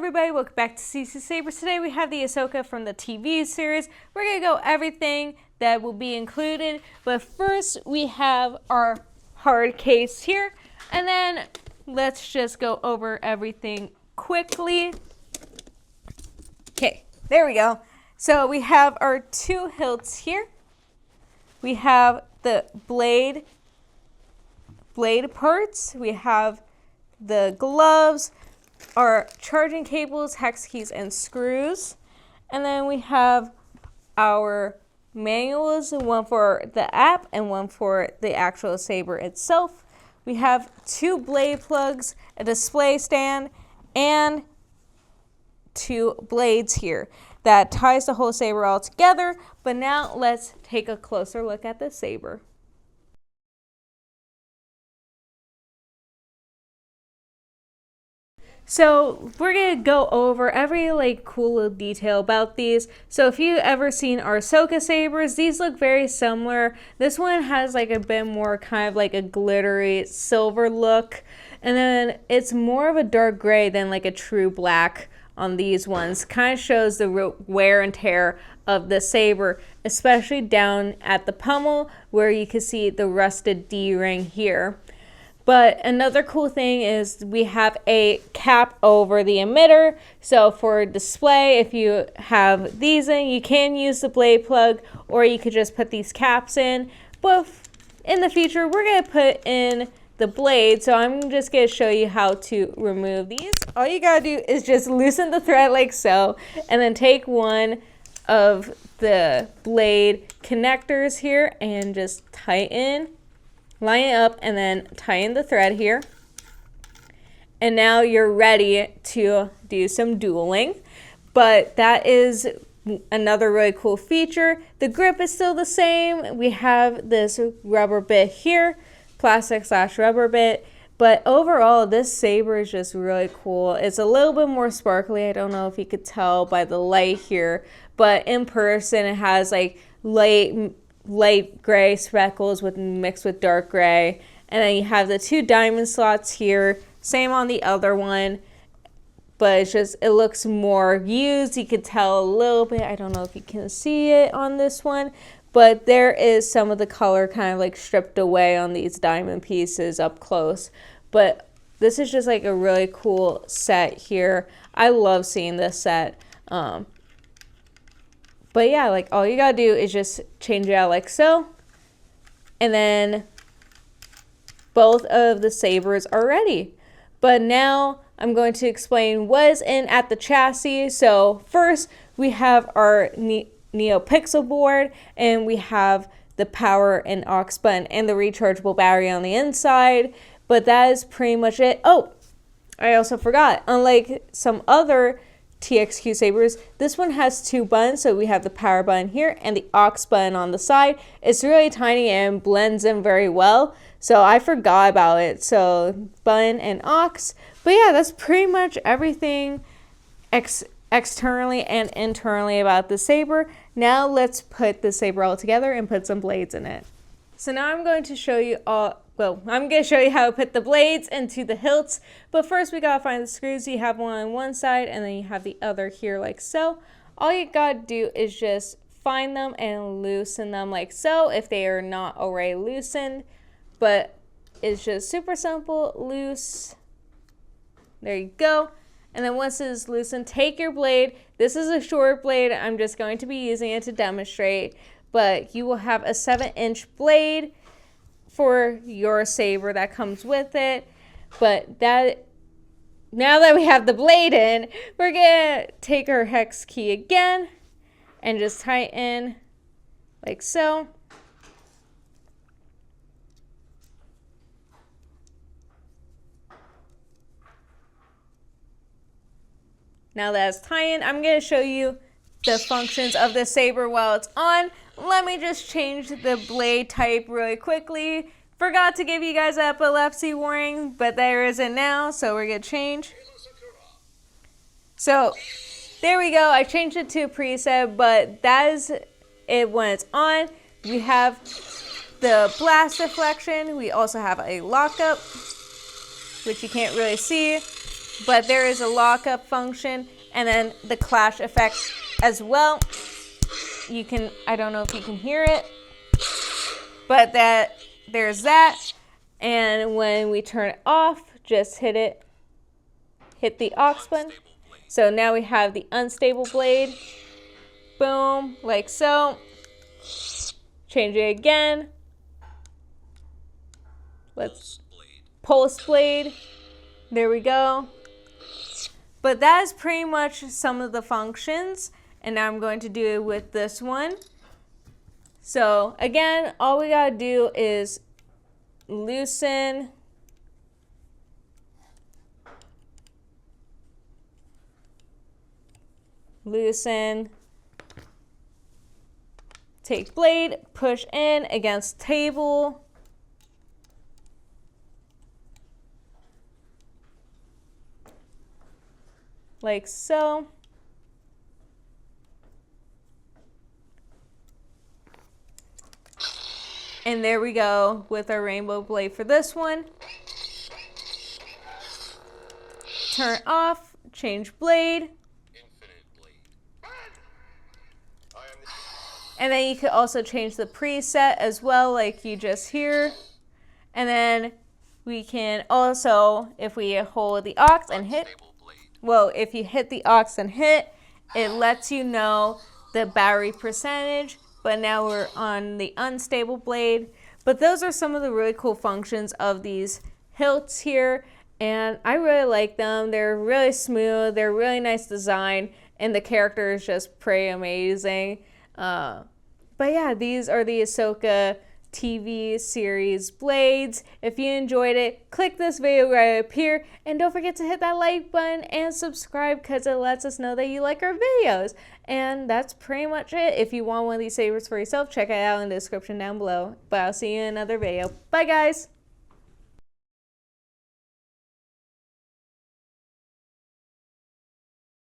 everybody, welcome back to CCSabers. Today we have the Ahsoka from the TV series. We're going to go everything that will be included, but first we have our hard case here, and then let's just go over everything quickly. Okay, there we go. So we have our two hilts here. We have the blade parts. We have the gloves, our charging cables, hex keys, and screws. And then we have our manuals, one for the app and one for the actual saber itself. We have two blade plugs, a display stand, and two blades here that ties the whole saber all together. But now let's take a closer look at the saber. So we're going to go over every cool little detail about these. So if you ever seen our Ahsoka sabers, these look very similar. This one has a bit more kind of a glittery silver look. And then it's more of a dark gray than a true black on these ones. Kind of shows the wear and tear of the saber, especially down at the pommel where you can see the rusted D-ring here. But another cool thing is we have a cap over the emitter. So for display, if you have these in, you can use the blade plug, or you could just put these caps in. But in the future, we're going to put in the blade. So I'm just going to show you how to remove these. All you got to do is just loosen the thread like so, and then take one of the blade connectors here and just tighten. Line it up and then tie in the thread here. And now you're ready to do some dueling. But that is another really cool feature. The grip is still the same. We have this rubber bit here, plastic/rubber bit. But overall, this saber is just really cool. It's a little bit more sparkly. I don't know if you could tell by the light here. But in person, it has light gray speckles mixed with dark gray, and then you have the two diamond slots here, same on the other one, but it looks more used. You could tell a little bit. I don't know if you can see it on this one, but there is some of the color kind of stripped away on these diamond pieces up close. But this is just a really cool set here. I love seeing this set. But yeah, all you gotta do is just change it out like so. And then both of the sabers are ready. But now I'm going to explain what is in at the chassis. So first we have our NeoPixel board, and we have the power and aux button and the rechargeable battery on the inside. But that is pretty much it. Oh, I also forgot. Unlike some other TXQ sabers, this one has two buttons. So we have the power button here and the aux button on the side. It's really tiny and blends in very well, so I forgot about it. So button and aux. But yeah, that's pretty much everything externally and internally about the saber. Now let's put the saber all together and put some blades in it. So now I'm going to show you I'm going to show you how to put the blades into the hilts. But first we got to find the screws. You have one on one side, and then you have the other here like so. All you got to do is just find them and loosen them like so if they are not already loosened. But it's just super simple. Loose. There you go. And then once it is loosened, take your blade. This is a short blade. I'm just going to be using it to demonstrate. But you will have a 7-inch blade for your saber that comes with it. But now that we have the blade in, we're gonna take our hex key again and just tighten like so. Now that it's tightened, I'm gonna show you the functions of the saber while it's on. Let me just change the blade type really quickly. Forgot to give you guys an epilepsy warning, but there isn't now, so we're gonna change. So there we go. I changed it to a preset, but that is it when it's on. We have the blast deflection. We also have a lockup, which you can't really see. but there is a lockup function and then the clash effect as well. You can, I don't know if you can hear it, but there's that. And when we turn it off, just hit the aux button. So now we have the unstable blade. Boom, like so. Change it again. Let's pulse blade. There we go. But that is pretty much some of the functions. And now I'm going to do it with this one. So again, all we gotta do is loosen, take blade, push in against table. Like so. And there we go with our rainbow blade for this one. Turn off, change blade. And then you could also change the preset as well, like you just hear. And then we can also, if we hold the aux and hit, well, if you hit the aux and hit, it lets you know the battery percentage. But now we're on the unstable blade. But those are some of the really cool functions of these hilts here. And I really like them. They're really smooth. They're really nice design. And the character is just pretty amazing. But yeah, these are the Ahsoka TV series blades. If you enjoyed it, click this video right up here. And don't forget to hit that like button and subscribe because it lets us know that you like our videos. And that's pretty much it. If you want one of these sabers for yourself, check it out in the description down below. But I'll see you in another video. Bye, guys.